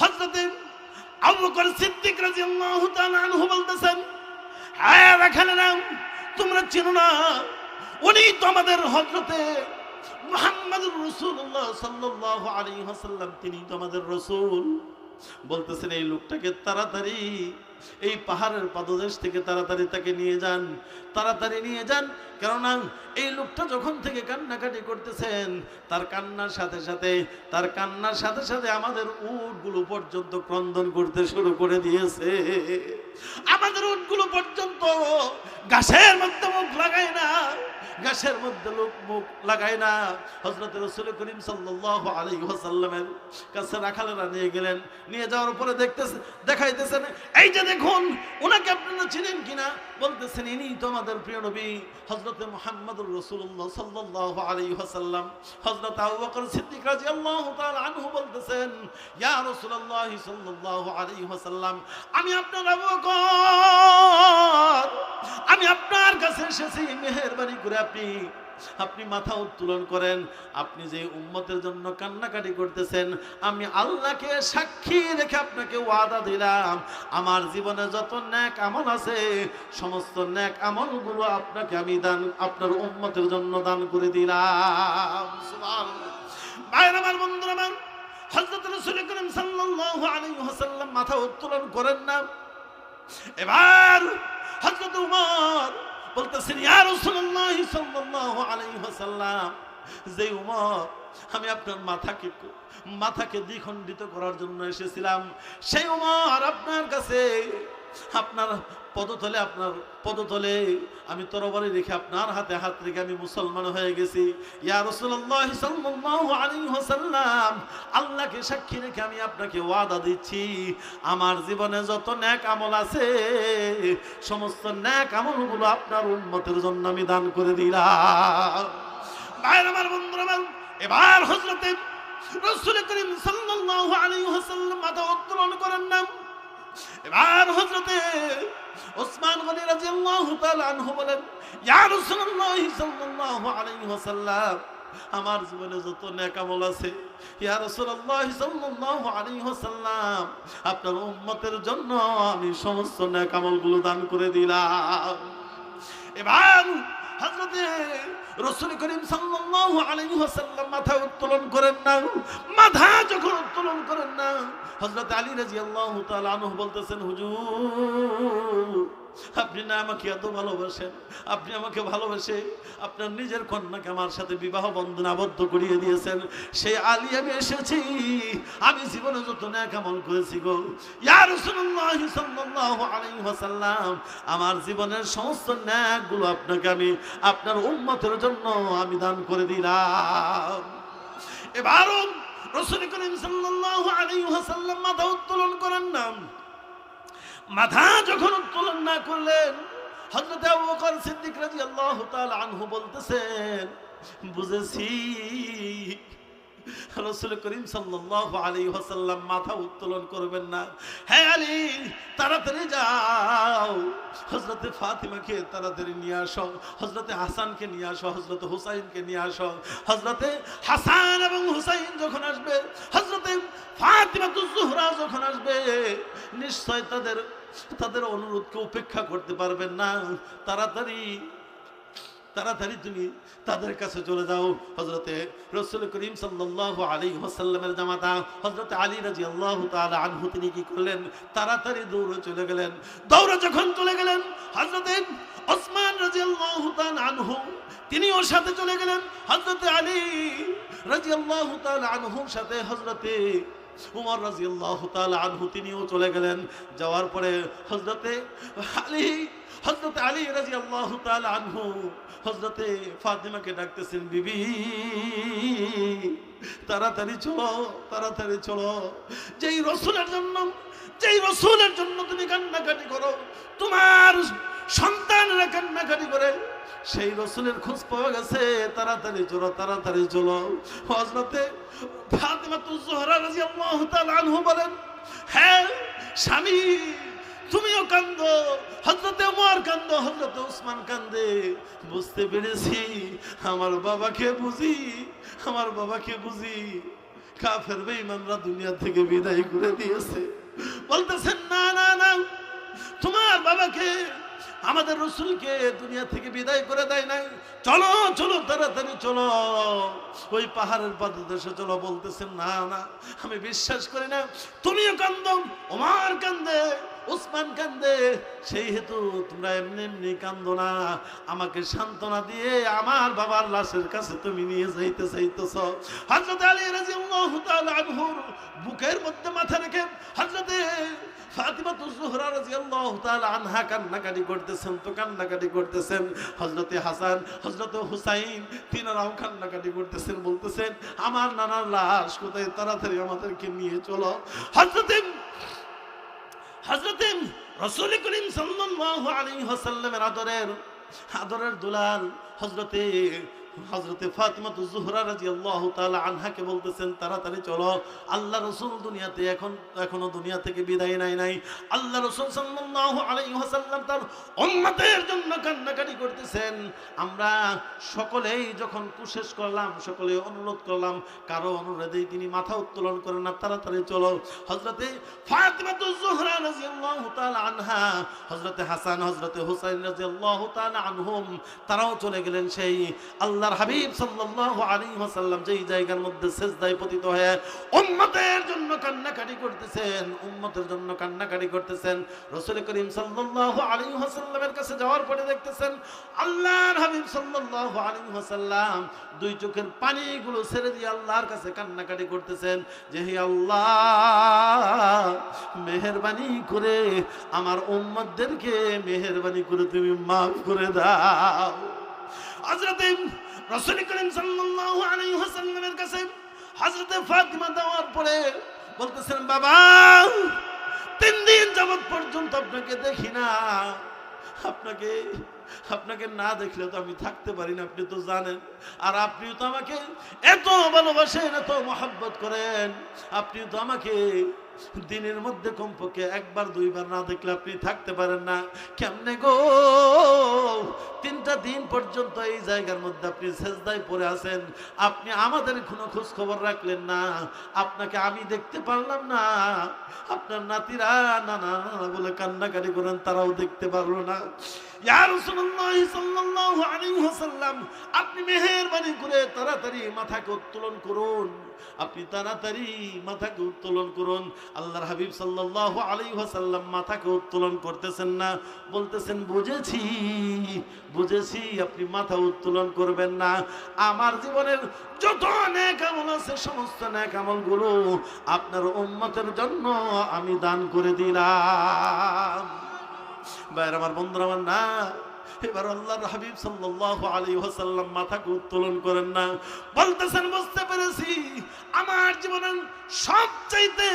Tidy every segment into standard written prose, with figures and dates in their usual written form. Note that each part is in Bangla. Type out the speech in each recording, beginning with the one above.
হযরতে আবু বকর সিদ্দিক রাদিয়াল্লাহু তাআলা আনহু বলতেছেন, হ্যাঁ রাখালেরা, তোমরা চেনো না, উনি তো আমাদের হযরতে মুহাম্মদুর রাসূলুল্লাহ সাল্লাল্লাহু আলাইহি ওয়াসাল্লাম, তিনি তো আমাদের রাসূল। বলতেছেন এই লোকটাকে তাড়াতাড়ি এই পাহাড়ের পাদদেশ থেকে তাড়াতাড়ি তাকে নিয়ে যান, তাড়াতাড়ি নিয়ে যান। কেননা এই লোকটা যখন থেকে কান্নাকাটি করতেছেন, তার কান্নার সাথে সাথে আমাদের উটগুলো পর্যন্ত ক্রন্দন করতে শুরু করে দিয়েছে। আমাদের উটগুলো পর্যন্ত ঘাসের মধ্যে মুখ লাগায় না, ঘাসের মধ্যে মুখ লাগায় না। হযরত রাসূল করিম সাল্লাল্লাহু আলাইহি ওয়াসাল্লামের কাছে রাখালেরা নিয়ে গেলেন। নিয়ে যাওয়ার পরে দেখাইতেছেন, এই যে দেখুন, ওনাকে আপনারা চিনেন কিনা? বলতেছেন ইনি তো আমাদের প্রিয় নবী হযরত মুহাম্মদুর রাসূলুল্লাহ সাল্লাল্লাহু আলাইহি ওয়াসাল্লাম। হযরত আবু বকর সিদ্দিক রাদিয়াল্লাহু তাআলা আনহু বলতেছেন, ইয়া রাসূলুল্লাহ সাল্লাল্লাহু আলাইহি ওয়াসাল্লাম, আমি আপনার আবু বকর, আমি আপনার কাছে এসেছি, মেহেরবানি করে আপনি মাথা উত্তোলন করেন। আপনি যে উম্মতের জন্য কান্নাকাটি করতেছেন, আমি আল্লাহকে সাক্ষী রেখে আপনাকে ওয়াদা দিলাম, আমার জীবনে যত নেক আমল আছে সমস্ত নেক আমলগুলো আপনাকে আমি আপনার উম্মতের জন্য দান করে দিলাম। সুবহানাল্লাহ। ভাইরা আমার, বন্ধুরা আমার, হযরত রাসূল করিম সাল্লাল্লাহু আলাইহি ওয়াসাল্লাম মাথা উত্তোলন করেন না। এবার হযরত উমর বলতেছেন, ইয়া রাসূলুল্লাহ সাল্লাল্লাহু আলাইহি ওয়াসাল্লাম, যে উমর আমি আপনার মাথাকে দ্বিখণ্ডিত করার জন্য এসেছিলাম, সেই উমর আপনার কাছে, আপনার পদতলে আমি তরবারি রেখে আপনার হাতে হাত রেখে আমি মুসলমান হয়ে গেছি। ইয়া রাসূলুল্লাহ সাল্লাল্লাহু আলাইহি ওয়াসাল্লাম, আল্লাহকে সাক্ষী রেখে আমি আপনাকে ওয়াদা দিচ্ছি, আমার জীবনে যত নেক আমল আছে সমস্ত নেক আমলগুলো আপনার উম্মতের জন্য আমি দান করে দিলাম। ভাইরা আমার, বন্ধুরা আমার, এবার হযরতে রাসূল করিম সাল্লাল্লাহু আলাইহি ওয়াসাল্লাম মাথা উত্তোলন করেন না। এবার হযরতে ওসমান গনি রাদিয়াল্লাহু তাআলা আনহু বলেন, ইয়া রাসূলুল্লাহ সাল্লাল্লাহু আলাইহি ওয়াসাল্লাম, আমার জীবনে যত নেক আমল আছে, ইয়া রাসূলুল্লাহ সাল্লাল্লাহু আলাইহি ওয়াসাল্লাম, আপনার উম্মতের জন্য আমি সমস্ত নেক আমলগুলো দান করে দিলাম। এবার হযরতে রাসূল করিম সাল্লাল্লাহু আলাইহি ওয়াসাল্লাম মাথা উত্তোলন করেন না। মাথা যখন উত্তোলন করেন না, হযরত আলী রাদিয়াল্লাহু তাআলা আনহু বলতেছেন, হুজুর, আপনি না আমাকে এত ভালোবাসেন, আপনি আমাকে ভালোবেসে আপনার নিজের কন্যাকে আমার সাথে বিবাহ বন্ধনে আবদ্ধ করিয়ে দিয়েছেন। সেই আলী আমি এসেছি, আমি জীবনে যত নেক আমল করেছি গো ইয়া রাসূলুল্লাহ সাল্লাল্লাহু আলাইহি ওয়াসাল্লাম, আমার জীবনের সমস্ত নেকগুলো আপনাকে আমি আপনার উম্মতের জন্য আমি দান করে দিলাম। এবারও রাসূল করিম সাল্লাল্লাহু আলাইহি ওয়াসাল্লাম মাথা উত্তোলন করেন না। মাথা যখন উত্তোলন না করলেন, হযরত আবু বকর সিদ্দিক রাদিয়াল্লাহু তাআলা আনহু বলতেছেন, বুঝেছি রাসূল করিম সাল্লাল্লাহু আলাইহি ওয়াসাল্লাম মাথা উত্তোলন করবেন না। হ্যাঁ আলী, তাড়াতাড়ি যাও, হযরতে ফাতিমাকে তাড়াতাড়ি নিয়ে আসো, হযরতে হাসানকে নিয়ে আসো, হযরতে হুসাইনকে নিয়ে আসো। হযরতে হাসান এবং হুসাইন যখন আসবে, হযরতে ফাতিমাতুজ জোহরা যখন আসবে, নিশ্চয় তাদের অনুরোধকে উপেক্ষা করতে পারবেন না। তাড়াতাড়ি তুমি তাদের কাছে চলে যাও। হযরতে রাসূল করিম সাল্লাল্লাহু আলাইহি ওয়াসাল্লামের জামাতা হযরতে আলী রাদিয়াল্লাহু তাআলা আনহু তিনি কি করলেন? তাড়াতাড়ি দৌড়ে চলে গেলেন। দৌড়ে যখন চলে গেলেন, হযরতে ওসমান রাদিয়াল্লাহু তাআলা আনহু তিনিও সাথে চলে গেলেন। হযরতে আলী রাদিয়াল্লাহু তাআলা আনহুর সাথে হযরতে উমর রাদিয়াল্লাহু তাআলা আনহু তিনিও চলে গেলেন। যাওয়ার পরে হযরতে আলী রাদিয়াল্লাহু তাআলা আনহু হযরতে ফাতিমাকে ডাকতেছেন, বিবি তাড়াতাড়ি চলো, যেই রাসূলের জন্য তুমি কান্নাকাটি করো, তোমার সন্তানরা কান্নাকাটি করে, সেই রাসূলের খোঁজ পাওয়া গেছে, তাড়াতাড়ি চলো। হযরতে ফাতিমাতুজ জোহরা রাদিয়াল্লাহু তাআলা আনহা বলেন, হ্যাঁ স্বামী, তুমিও কান্দো, হযরতে ওমর কান্দো, হযরতে ওসমান কান্দে। বুঝতে পেরেছি আমার বাবাকে বুঝি কাফের বেঈমানরা দুনিয়া থেকে বিদায় করে দিয়েছে। বলতেছেন না না না, তোমার বাবাকে আমাদের রাসূলকে দুনিয়া থেকে বিদায় করে দেয় নাই, চলো চলো তাড়াতাড়ি চলো ওই পাহাড়ের পাদদেশে চলো। বলতেছেন না না, আমি বিশ্বাস করি না। তুমিও কান্দো, ওমর কান্দে, উসমান কান্দে, সেই হেতু তোমরা এমনি এমনি কান্দো না, আমাকে সান্ত্বনা দিয়ে আমার বাবার লাশের কাছে তুমি নিয়ে যাইতে চাইতেছ। হযরত আলী রাদিয়াল্লাহু তাআলা আনহুর বুকের মধ্যে মাথা রেখে হযরতে ফাতিমাতুজ জোহরা রাদিয়াল্লাহু তাআলা আনহা কান্নাকাটি করতেছেন তো কান্নাকাটি করতেছেন। হযরতে হাসান, হযরতে হুসাইন তিনারাও কান্নাকাটি করতেছেন, বলতেছেন আমার নানার লাশ কোথায়, তাড়াতাড়ি আমাদেরকে নিয়ে চলো। হযরতে রাসূল করিম সাল্লাল্লাহু আলাইহি ওয়াসাল্লামের আদরের দুলাল হযরতে ফাতিমাতুজ জোহরা রাদিয়াল্লাহু তাআলা আনহাকে বলতেছেন তাড়াতাড়ি চলো। আল্লাহ রাসূল দুনিয়াতে এখনো দুনিয়া থেকে বিদায় নাই। আল্লাহ রাসূল সাল্লাল্লাহু আলাইহি ওয়াসাল্লাম তার উম্মতের জন্য কান্নাকাটি করতেছেন। আমরা সকলেই যখন কোশিশ করলাম, সকলে অনুরোধ করলাম, কারো অনুরোধেই তিনি মাথা উত্তোলন করেন না, তাড়াতাড়ি চলো। হযরতে ফাতিমাতুজ জোহরা রাদিয়াল্লাহু তাআলা আনহা, হযরতে হাসান, হযরতে হুসাইন রাদিয়াল্লাহু তাআলা আনহুম, তারাও চলে গেলেন সেই আল্লাহর হাবিব সাল্লাল্লাহু আলাইহি ওয়াসাল্লাম যেই জায়গার মধ্যে সিজদায় পতিত হয়ে উম্মতের জন্য কান্নাকাটি করতেছেন, উম্মতের জন্য কান্নাকাটি করতেছেন। রাসূল করিম সাল্লাল্লাহু আলাইহি ওয়াসাল্লামের কাছে যাওয়ার পরে দেখতেছেন আল্লাহর হাবিব সাল্লাল্লাহু আলাইহি ওয়াসাল্লাম দুই চোখের পানিগুলো ছেড়ে দিয়ে আল্লাহর কাছে কান্নাকাটি করতেছেন যে হে আল্লাহ, মেহেরবানি করে আমার উম্মতদেরকে মেহেরবানি করে তুমি মাফ করে দাও। হযরতে রাসূল করিম সাল্লাল্লাহু আলাইহি ওয়াসাল্লামের কাছে হযরতে ফাতিমা দেওয়ার পরে বলতেছেন বাবা, 3 দিন যাবত পর্যন্ত আপনাকে দেখি না, আপনাকে না দেখলে তো আমি থাকতে পারি না, আপনি তো জানেন। আর আপনিও তো আমাকে এত ভালোবাসেন, এত মহব্বত করেন, আপনিও তো আমাকে দিনের মধ্যে কমপক্ষে 1বার 2বার না দেখলে আপনি থাকতে পারেন না। কেমনে গো 3টা দিন পর্যন্ত এই জায়গার মধ্যে আপনি সেজদায় পড়ে আছেন, আপনি আমাদের কোনো খোঁজ খবর রাখলেন না, আপনাকে আমি দেখতে পারলাম না, আপনার নাতিরা নানা বলে কান্নাকাটি করেন, তারাও দেখতে পারলো না। ইয়া রাসূলুল্লাহ সাল্লাল্লাহু আলাইহি ওয়াসাল্লাম, আপনি মেহেরবানি করে তাড়াতাড়ি মাথাকে উত্তোলন করুন, আপনি তাড়াতাড়ি মাথাকে উত্তোলন করুন। আল্লাহর হাবিব সাল্লাল্লাহু আলাইহি ওয়াসাল্লাম মাথাকে উত্তোলন করতেছেন না, বলতেছেন বুঝেছি আপনি মাথা উত্তোলন করবেন না, আমার জীবনের যত নেক আমল আছে সমস্ত নেক আমলগুলো আপনার উম্মতের জন্য আমি দান করে দিলাম। ভাইরা আমার, বন্ধুরা আমার, না এবার আল্লাহর হাবিব সাল্লাল্লাহু আলাইহি ওয়াসাল্লাম মাথাকে উত্তোলন করেন না, বলতেছেন বুঝতে পেরেছি আমার জীবনের সবচাইতে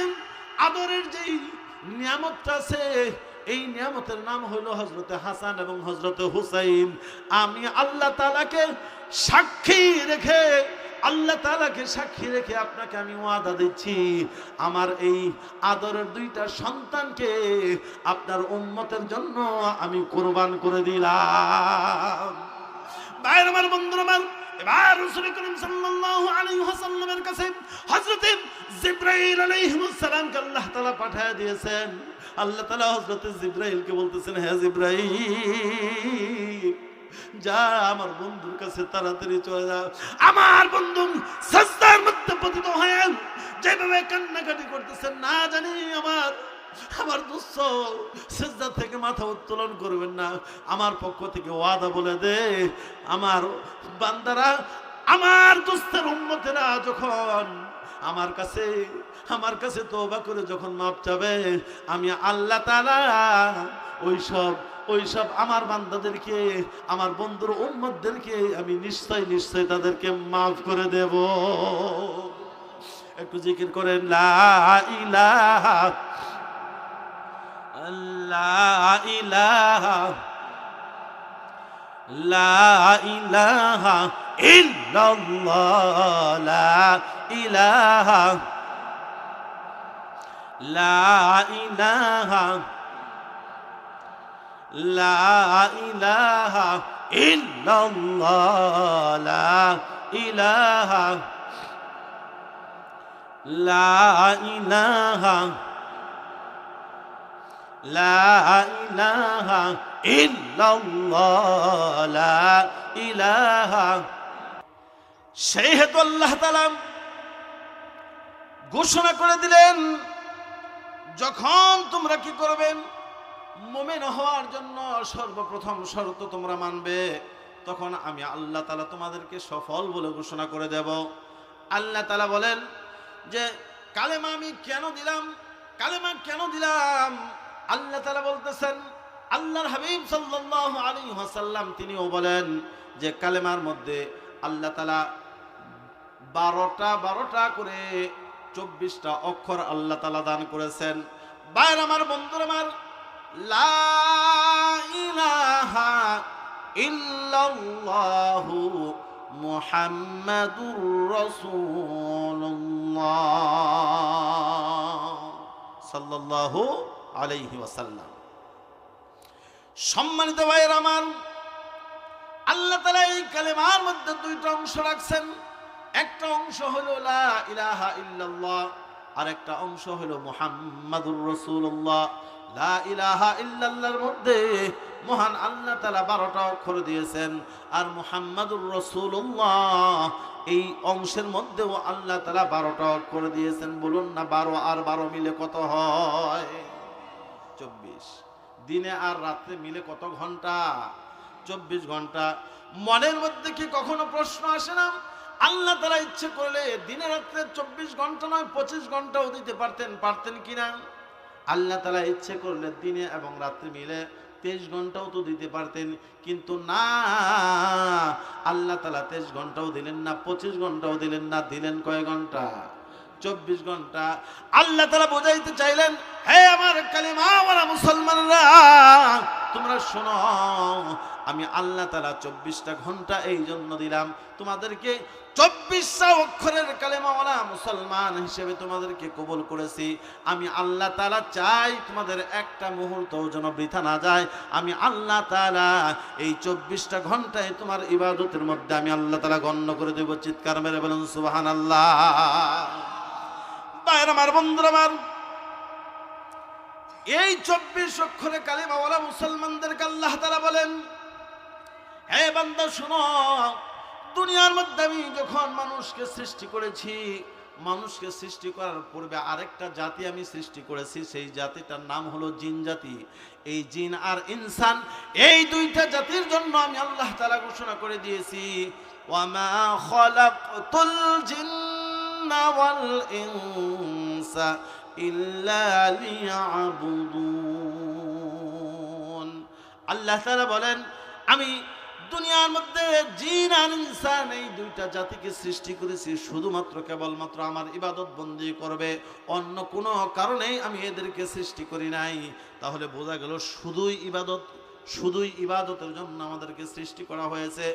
আদরের যেই নিয়ামতটা আছে, এই নিয়ামতের নাম হলো হযরতে হাসান এবং হযরতে হুসাইন। আমি আল্লাহ তাআলাকে সাক্ষী রেখে আপনাকে আমি ওয়াদা দিচ্ছি, আমার এই আদরের 2টা সন্তানকে আপনার উম্মতের জন্য আমি কুরবান করে দিলাম। ভাইরা আমার, বন্ধুরা আমার, এবার রাসূল করিম সাল্লাল্লাহু আলাইহি ওয়াসাল্লামের কাছে হযরতে জিবরাইল আলাইহিস সালামকে আল্লাহ তাআলা পাঠিয়ে দিয়েছেন। আল্লাহ তাআলা হযরতে জিবরাইলকে বলতেছেন, হে জিবরাইল, যা আমার বন্ধুর কাছে তাড়াতাড়ি চলে যা, আমার বন্ধু সাজদার মধ্যে পতিত হয়ে যেভাবে কান্নাকাটি করতেছেন, না জানি আমার দোস্ত সিজদা থেকে মাথা উত্তোলন করবেন না, আমার পক্ষ থেকে ওয়াদা বলে দে, আমার বান্দারা, আমার দোস্তের উম্মতেরা যখন আমার কাছে তওবা করে যখন মাপ চাবে, আমি আল্লাহ তাআলা ওইসব আমার বান্দাদেরকে, আমার বন্ধুর উম্মতদেরকে আমি নিশ্চয় তাদেরকে মাফ করে দেব। একটু জিকির করেন, লা ইলাহা লা ইলাহা লা ইলাহা ইল্লাল্লাহ, লা ইলাহা লা ইলাহা লা ইলাহা ইল্লাল্লাহ, লা ইলাহা লা ইলাহা লা ইলাহা ইল্লাল্লাহ লা ইলাহা। সেই হেতু আল্লাহ তাআলা ঘোষণা করে দিলেন, যখন তোমরা কি করবে, মুমিন হওয়ার জন্য সর্বপ্রথম শর্ত তোমরা মানবে, তখন আমি আল্লাহ তাআলা তোমাদেরকে সফল বলে ঘোষণা করে দেব। আল্লাহ তাআলা বলেন যে কালেমা আমি কেন দিলাম, কালেমা কেন দিলাম? আল্লাহ তাআলা বলতেছেন, আল্লাহর হাবিব সাল্লাল্লাহু আলাইহি ওয়াসাল্লাম তিনিও বলেন যে কালেমার মধ্যে আল্লাহ তাআলা 12টা করে 24টা অক্ষর আল্লাহ তাআলা দান করেছেন। ভাইরা আমার, বন্ধুরা আমার, লা ইলাহা ইল্লাল্লাহু মুহাম্মাদুর রাসূলুল্লাহ সাল্লাল্লাহু আলাইহি ওয়াসাল্লাম। সম্মানিত ভাইরা আমার, আল্লাহ তাআলা এই কালেমার মধ্যে 2টা অংশ রাখছেন। একটা অংশ হলো লা ইলাহা ইল্লাল্লাহ, আর একটা অংশ হলো মুহাম্মাদুর রাসূলুল্লাহ। লা ইলাহা ইল্লাল্লাহর মধ্যে মহান আল্লাহ তাআলা 12টা অক্ষর দিয়েছেন, আর মুহাম্মাদুর রাসূলুল্লাহ এই অংশের মধ্যেও আল্লাহ তাআলা 12টা অক্ষর দিয়েছেন। বলুন না, 12 আর 12 মিলে কত হয়? 24। দিনে আর রাতে মিলে কত ঘন্টা? 24 ঘন্টা। মনের মধ্যে কি কখনো প্রশ্ন আসে না, আল্লাহ তাআলা ইচ্ছে করলে দিনে রাতে 24 ঘন্টা নয় 25 ঘন্টাও দিতে পারতেন কিনা? আল্লাহ তাআলা ইচ্ছে করলে দিনে এবং রাত্রে মিলে 23 ঘন্টাও তো দিতে পারতেন, কিন্তু না, আল্লাহ তাআলা 23 ঘন্টাও দিলেন না, 25 ঘন্টাও দিলেন না, দিলেন কয় ঘন্টা? 24 ঘন্টা। আল্লাহ তাআলা বোঝাইতে চাইলেন, হে আমার কালিমাওয়ালা মুসলমানরা, তোমরা শোনো, আমি আল্লাহ তাআলা 24টা ঘন্টা এই জন্য দিলাম তোমাদেরকে, 24টা অক্ষরের কালেমাওয়ালা মুসলমান হিসেবে তোমাদেরকে কবুল করেছি। আমি আল্লাহ তাআলা চাই তোমাদের একটা মুহূর্তও যেন বৃথা না যায়। আমি আল্লাহ তাআলা এই 24টা ঘন্টায় তোমার ইবাদতের মধ্যে আমি আল্লাহ তাআলা গণ্য করে দেব। চিৎকার মেরে বলুন সুবহানাল্লাহ। ভাইরা আমার, বন্ধুরা আমার, এই 24 অক্ষরে কালেমাওয়ালা মুসলমানদেরকে আল্লাহ তাআলা বলেন, হে বান্দা শোনো, দুনিয়ার মধ্যে আমি যখন মানুষকে সৃষ্টি করেছি, মানুষকে সৃষ্টি করার পূর্বে আরেকটা জাতি আমি সৃষ্টি করেছি, সেই জাতিটার নাম হলো জিন জাতি। এই জিন আর ইনসান, এই 2টা জাতির জন্য আমি আল্লাহ তাআলা ঘোষণা করে দিয়েছি, ওয়ামা খালাকতুল জিন্না ওয়াল ইনসা ইল্লা লিয়াবুদুন। আল্লাহ তাআলা বলেন, আমি দুনিয়ার মধ্যে জিন আর ইনসান এই 2টা জাতিকে সৃষ্টি করেছি শুধুমাত্র কেবলমাত্র আমার ইবাদত বন্দি করবে, অন্য কোনো কারণেই আমি এদেরকে সৃষ্টি করি নাই। তাহলে বোঝা গেল শুধুই ইবাদতের জন্য আমাদেরকে সৃষ্টি করা হয়েছে।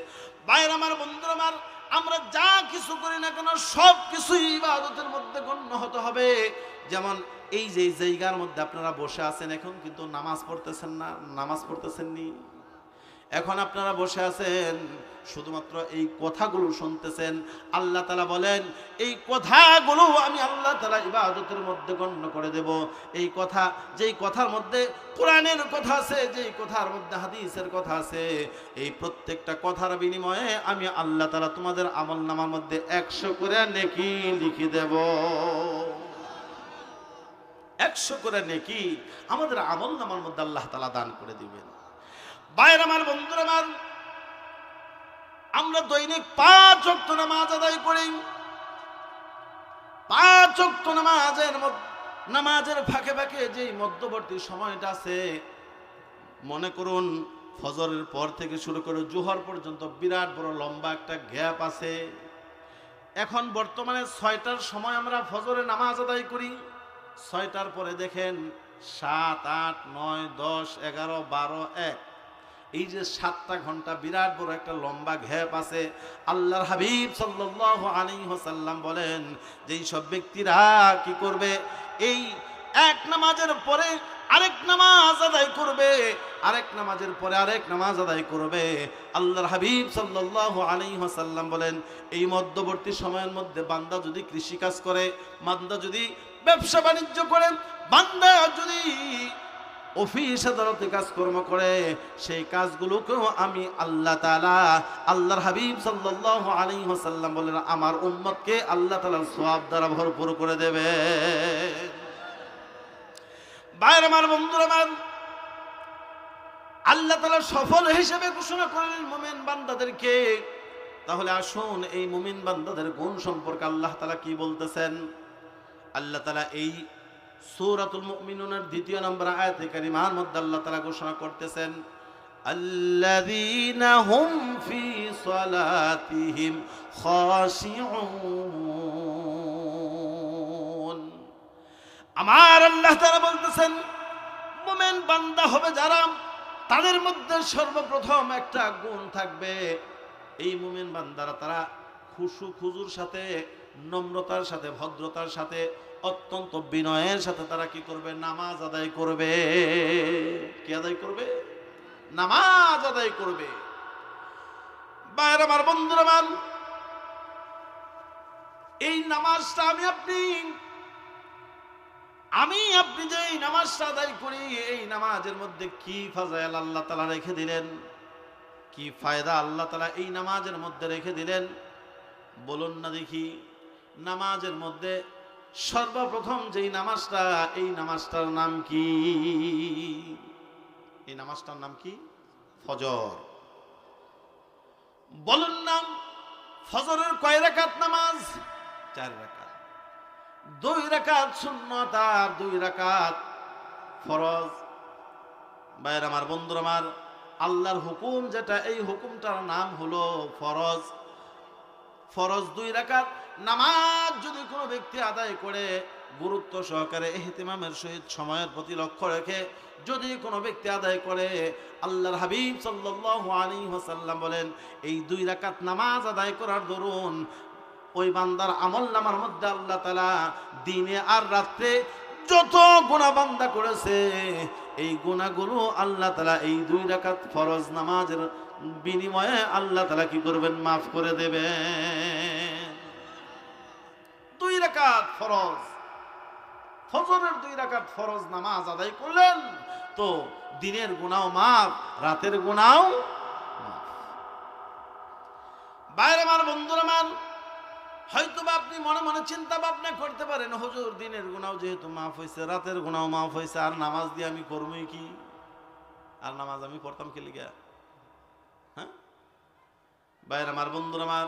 ভাইরা আমার, বন্ধুরা আমার, আমরা যা কিছু করি না কেন সব কিছুই ইবাদতের মধ্যে গণ্য হতে হবে। যেমন এই যে জায়গার মধ্যে আপনারা বসে আছেন, এখন কিন্তু নামাজ পড়তেছেন না, নামাজ পড়তেছেননি, এখন আপনারা বসে আছেন, শুধুমাত্র এই কথাগুলো শুনতেছেন। আল্লাহ তাআলা বলেন, এই কথাগুলো আমি আল্লাহ তাআলা ইবাদতের মধ্যে গণ্য করে দেব। এই কথা, যেই কথার মধ্যে কোরআনের কথা আছে, যেই কথার মধ্যে হাদিসের কথা আছে, এই প্রত্যেকটা কথার বিনিময়ে আমি আল্লাহ তাআলা তোমাদের আমলনামার মধ্যে 100 করে নেকি লিখে দেব। 100 করে নেকি আমাদের আমলনামার মধ্যে আল্লাহ তাআলা দান করে দিবেন। ভাইরা আমার, বন্ধুরা আমার, আমরা দৈনিক 5 ওয়াক্ত নামাজ আদায় করি। 5 ওয়াক্ত নামাজের ফাঁকে ফাঁকে যে মধ্যবর্তী সময়টা আছে, মনে করুন ফজরের পর থেকে শুরু করে জোহর পর্যন্ত বিরাট বড় লম্বা একটা গ্যাপ আছে। এখন বর্তমানে 6টার সময় আমরা ফজরের নামাজ আদায় করি। 6টার পরে দেখেন 7, 8, 9, 10, 11, 12, 1, এই যে 7টা ঘন্টা বিরাট বড় একটা লম্বা গ্যাপ আছে। আল্লাহর হাবিব সাল্লাল্লাহু আলাইহি ওয়াসাল্লাম বলেন, যেই সব ব্যক্তিরা কি করবে, এই এক নামাজের পরে আরেক নামাজ আদায় করবে, আরেক নামাজের পরে আরেক নামাজ আদায় করবে। আল্লাহর হাবিব সাল্লাল্লাহু আলাইহি ওয়াসাল্লাম বলেন, এই মধ্যবর্তী সময়ের মধ্যে বান্দা যদি কৃষিকাজ করে, বান্দা যদি ব্যবসা বাণিজ্য করে, বান্দা যদি অফিস আদালতে কাজকর্ম করে, সেই কাজগুলোকেও আমি আল্লাহ তাআলা, আল্লাহর হাবিব সাল্লাল্লাহু আলাইহি ওয়াসাল্লাম বলেন, আমার উম্মতকে আল্লাহ তাআলার সওয়াব দ্বারা ভরপুর করে দেবে। ভাইরা আমার, বন্ধুরা আমার, আল্লাহ তাআলা সফল হিসেবে ঘোষণা করলেন মুমিন বান্দাদেরকে। তাহলে আসুন এই মুমিন বান্দাদের গুণ সম্পর্কে আল্লাহ তাআলা কি বলতেছেন। আল্লাহ তাআলা এই সূরাতুল মুমিনুনের ২য় নম্বর আয়াতে কারিমার মধ্যে আল্লাহ তাআলা ঘোষণা করতেছেন, আল্লাযীনা হুম ফি সালাতিহিম খাশিউন। আমার আল্লাহ তাআলা বলতেছেন, মুমিন বান্দা হবে যারা, তাদের মধ্যে সর্বপ্রথম একটা গুণ থাকবে, এই মুমিন বান্দারা তারা খুশু খুজুর সাথে, নম্রতার সাথে, ভদ্রতার সাথে, অত্যন্ত বিনয়ের সাথে তারা কি করবে, নামাজ আদায় করবে। কি আদায় করবে? নামাজ আদায় করবে। ভাইরা আমার, বন্ধুরা আমার, এই নামাজটা আমি আপনি যে এই নামাজটা আদায় করি, এই নামাজের মধ্যে কি ফাজাইল আল্লাহ তাআলা রেখে দিলেন, কি ফায়দা আল্লাহ তাআলা এই নামাজের মধ্যে রেখে দিলেন, বলুন না দেখি। নামাজের মধ্যে সর্বপ্রথম যেই নামাজটা, এই নামাজটার নাম কি? এই নামাজটার নাম কি? ফজর। বলুন না, ফজরের কয় রাকাত নামাজ? 4 রাকাত। 2 রাকাত সুন্নাত আর 2 রাকাত ফরজ। ভাইরা আমার, বন্ধুরা আমার, আল্লাহর হুকুম যেটা, এই হুকুমটার নাম হলো ফরজ। ফরজ 2 রাকাত নামাজ যদি কোনো ব্যক্তি আদায় করে, গুরুত্ব সহকারে, ইহতিমামের সহিত, সময়ের প্রতি লক্ষ্য রেখে যদি কোনো ব্যক্তি আদায় করে, আল্লাহর হাবিব সাল্লাল্লাহু আলাইহি ওয়াসাল্লাম বলেন, এই 2 রাকাত নামাজ আদায় করার দরুন ওই বান্দার আমলনামার মধ্যে আল্লাহ তাআলা দিনে আর রাত্রে যত গুনাহ বান্দা করেছে, এই গুনাহগুলো আল্লাহ তাআলা এই 2 রাকাত ফরজ নামাজের বিনিময়ে আল্লাহ তাআলা কি করবেন? মাফ করে দেবেন। 2 রাকাত ফরজ, ফজরের 2 রাকাত ফরজ নামাজ আদায় করলেন তো দিনের গুনাহ মাফ, রাতের গুনাহ মাফ। বাইরে আমার, বন্ধুরা আমার, হয়তো আপনি মনে মনে চিন্তা ভাবনা করতে পারেন, হুজুর দিনের গুনাহ যেহেতু মাফ হয়েছে, রাতের গুনাহ মাফ হয়েছে, আর নামাজ দিয়ে আমি করবই কি? আর নামাজ আমি পড়তাম কি লিগা? হ্যাঁ বাইরে আমার, বন্ধুরা আমার,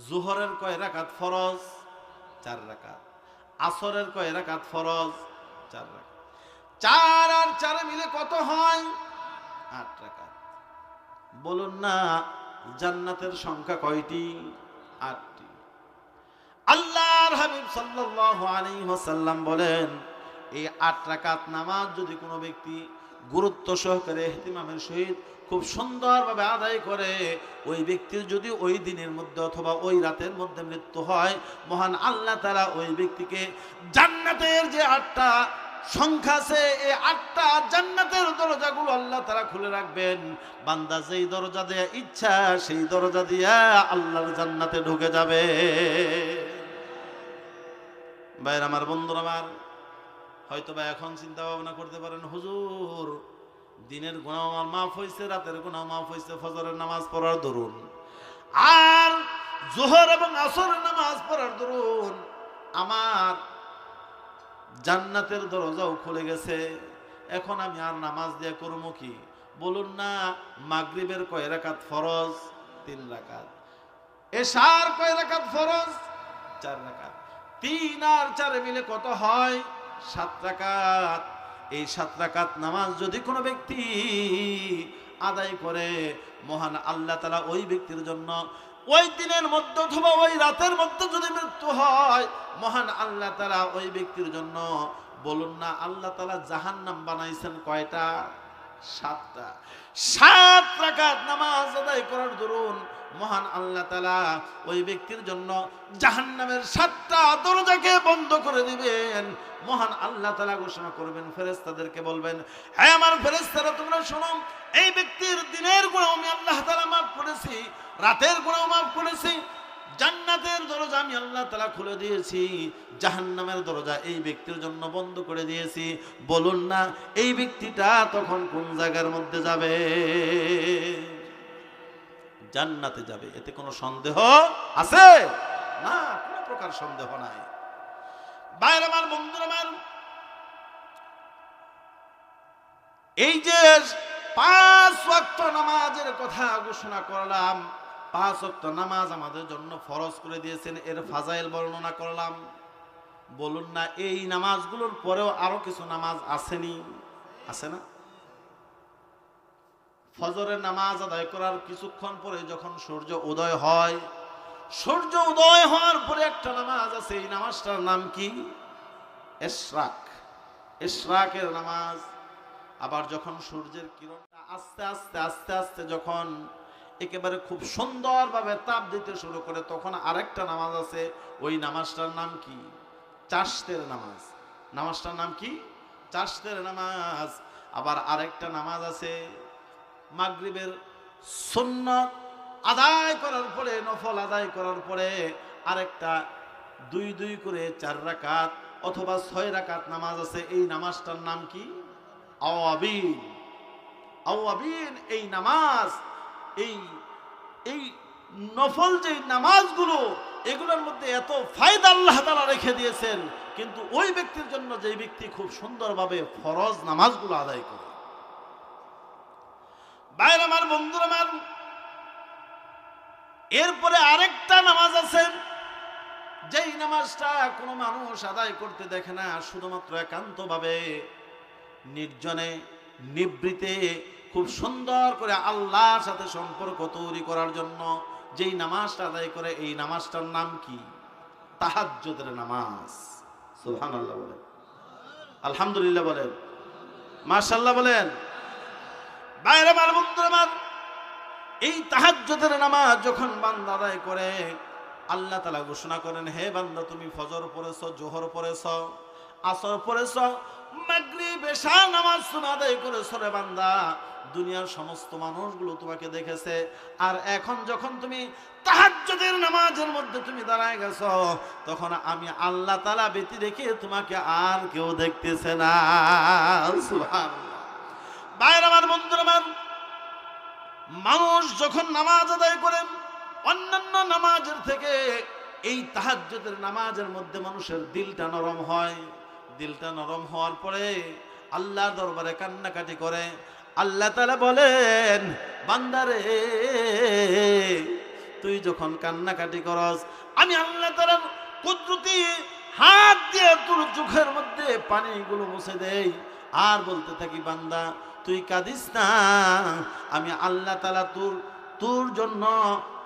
জোহরের কয় রাকাত ফরজ? 4 রাকাত। আসরের কয় রাকাত ফরজ? 4 রাকাত। 4 আর 4 মিলে কত হয়? 8 রাকাত। বলুন না, জান্নাতের সংখ্যা কয়টি? 8টি। আল্লাহর হাবিব সাল্লাল্লাহু আলাইহি ওয়াসাল্লাম বলেন, এই 8 রাকাত নামাজ যদি কোনো ব্যক্তি গুরুত্ব সহকারে, ইহতিমামের সহিত খুব সুন্দরভাবে আদায় করে, ওই ব্যক্তির যদি ওই দিনের মধ্যে অথবা ওই রাতের মধ্যে মৃত্যু হয়, মহান আল্লাহ তাআলা ওই ব্যক্তিকে জান্নাতের যে 8টা সংখ্যা আছে, এই 8টা জান্নাতের দরজাগুলো আল্লাহ তাআলা খুলে রাখবেন। বান্দা যেই দরজা দিয়ে ইচ্ছা সেই দরজা দিয়া আল্লাহর জান্নাতে ঢুকে যাবে। ভাইরা আমার, বন্ধুরা আমার, হয়তো বা এখন চিন্তা ভাবনা করতে পারেন, হুজুর দিনের গুনাহ আমার মাফ হয়েছে, রাতের গুনাহ মাফ হয়েছে ফজরের নামাজ পড়ার দরুন, আর যোহর এবং আসরের নামাজ পড়ার দরুন আমার জান্নাতের দরজাও খুলে গেছে, এখন আমি আর নামাজ দিয়ে করবো কি? বলুন না, মাগরিবের কয় রাকাত ফরজ? 3 রাকাত। এশার কয় রাকাত ফরজ? 4 রাকাত। 3 আর 4 মিলে কত হয়? 7 রাকাত। এই 7 রাকাত নামাজ যদি কোনো ব্যক্তি আদায় করে, মহান আল্লাহ তাআলা ওই ব্যক্তির জন্য ওই দিনের মধ্যে অথবা ওই রাতের মধ্যে যদি মৃত্যু হয়, মহান আল্লাহ তাআলা ওই ব্যক্তির জন্য, বলুন না, আল্লাহ তাআলা জাহান্নাম বানাইছেন কয়টা? 7টা। 7 রাকাত নামাজ আদায় করার দরুন মহান আল্লাহ তাআলা ওই ব্যক্তির জন্য জাহান্নামের 7টা দরজাকে বন্ধ করে দিবেন। মহান আল্লাহ তাআলা ঘোষণা করবেন, ফেরেশতাদেরকে বলবেন, হে আমার ফেরেশতারা তোমরা শোনো, এই ব্যক্তির দিনের গুনাহ আমি আল্লাহ তাআলা মাফ করেছি, রাতের গুনাহ মাফ করেছি, জান্নাতের দরজা আমি আল্লাহ তাআলা খুলে দিয়েছি, জাহান্নামের দরজা এই ব্যক্তির জন্য বন্ধ করে দিয়েছি। বলুন না এই ব্যক্তিটা তখন কোন জায়গার মধ্যে যাবে? জান্নাতে যাবে, এতে কোনো সন্দেহ আছে না? কোনো প্রকার সন্দেহ নাই। ভাইরা আমার, বন্ধুরা আমার, এই যে 5 ওয়াক্ত নামাজের কথা ঘোষণা করলাম, 5 ওয়াক্ত নামাজ আমাদের জন্য ফরজ করে দিয়েছেন, এর ফাজাইল বর্ণনা করলাম। বলুন না এই নামাজগুলোর পরেও আরো কিছু নামাজ আসেনি? আছে না? ফজরের নামাজ আদায় করার কিছুক্ষণ পরে যখন সূর্য উদয় হয়, সূর্য উদয় হওয়ার পরে একটা নামাজ আছে, এই নামাজটার নাম কি? ইশরাক। ইশরাকের নামাজ। আবার যখন সূর্যের কিরণটা আস্তে আস্তে আস্তে আস্তে যখন একেবারে খুব সুন্দরভাবে তাপ দিতে শুরু করে, তখন আরেকটা নামাজ আছে, ওই নামাজটার নাম কি? চাশতের নামাজ। নামাজটার নাম কি? চাশতের নামাজ। আবার আরেকটা নামাজ আছে মাগরিবের সুন্নত আদায় করার পরে, নফল আদায় করার পরে আরেকটা 2 করে 4 রাকাত অথবা 6 রাকাত নামাজ আছে, এই নামাজটার নাম কি? আওয়াবিন। আওয়াবিন এই নামাজ, এই নফল যে নামাজগুলো, এগুলোর মধ্যে এত ফায়দা আল্লাহ তাআলা রেখে দিয়েছেন, কিন্তু ওই ব্যক্তির জন্য যে ব্যক্তি খুব সুন্দরভাবে ফরজ নামাজগুলো আদায় করে। ভাইরা আমার, বন্ধুরা আমার, এরপরে আরেকটা নামাজ আছে, যেই নামাজটা কোনো মানুষ আদায় করতে দেখে না, শুধুমাত্র একান্তভাবে নির্জনে নিবৃতে খুব সুন্দর করে আল্লাহর সাথে সম্পর্ক তৈরি করার জন্য যেই নামাজটা আদায় করে, এই নামাজটার নাম কি? তাহাজ্জুদের নামাজ। সুবহানাল্লাহ বলেন, আলহামদুলিল্লাহ বলেন, মাশাআল্লাহ বলেন। বাইরে আমার, বন্ধুরা আমার, এই তাহাজ্জুদের নামাজ যখন বান্দা আদায় করে, আল্লাহ তাআলা ঘোষণা করেন, হে বান্দা তুমি ফজর পড়েছো, জোহর পড়েছো, আসর পড়েছো, মাগরিব এশা নামাজ তুমি আদায় করেছো রে বান্দা, দুনিয়ার সমস্ত মানুষগুলো তোমাকে দেখেছে, আর এখন যখন তুমি তাহাজ্জুদের নামাজের মধ্যে তুমি দাঁড়ায় গেছো, তখন আমি আল্লাহ তাআলা ব্যতি রেখে তোমাকে আর কেউ দেখতেছে না। সুবহানাল্লাহ। ভাইরা আমার, বন্ধুরা আমার, মানুষ যখন নামাজ আদায় করেন অন্যান্য নামাজের থেকে, এই তাহাজ্জুদের নামাজের মধ্যে মানুষের দিলটা নরম হয়। দিলটা নরম হওয়ার পরে আল্লাহর দরবারে কান্নাকাটি করে। আল্লাহ তাআলা বলেন, বান্দারে তুই যখন কান্নাকাটি করস, আমি আল্লাহ তাআলার কুদরতি হাত দিয়ে তোর চোখের মধ্যে পানিগুলো মুছে দেই, আর বলতে থাকি, বান্দা তুই কাঁদিস না, আমি আল্লাহ তাআলা তোর জন্য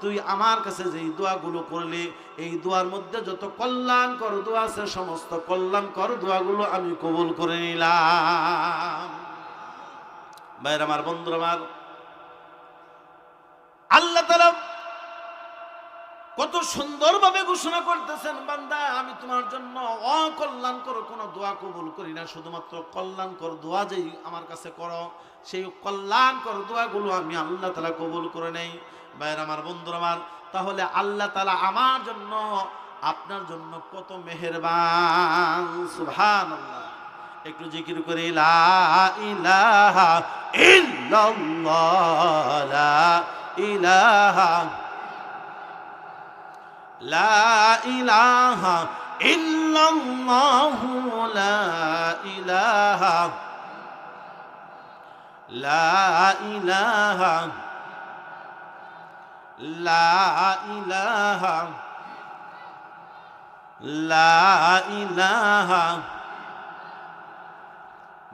তুই আমার কাছে যেই দোয়াগুলো করলি, এই দোয়ার মধ্যে যত কল্যাণকর দোয়া আছে, সমস্ত কল্যাণকর দোয়াগুলো আমি কবুল করে নিলাম। ভাইরা আমার, বন্ধুরা আমার, আল্লাহ তাআলা কত সুন্দরভাবে ঘোষণা করতেছেন, বান্দা আমি তোমার জন্য অকল্যাণকর কোনো দোয়া কবুল করি না, শুধুমাত্র কল্যাণকর দোয়া যেই আমার কাছে করো, সেই কল্যাণকর দোয়াগুলো আমি আল্লাহ তাআলা কবুল করে নেই। ভাইরা আমার, বন্ধুরা আমার, তাহলে আল্লাহ তাআলা আমার জন্য, আপনার জন্য কত মেহেরবান। সুবহানাল্লাহ। একটু জিকির করি, লা ইলাহা ইল্লাল্লাহ, লা ইলাহা, লা ইলাহা ইল্লাল্লাহ, লা ইলাহা, লা ইলাহা, লা ইলাহা, লা ইলাহা।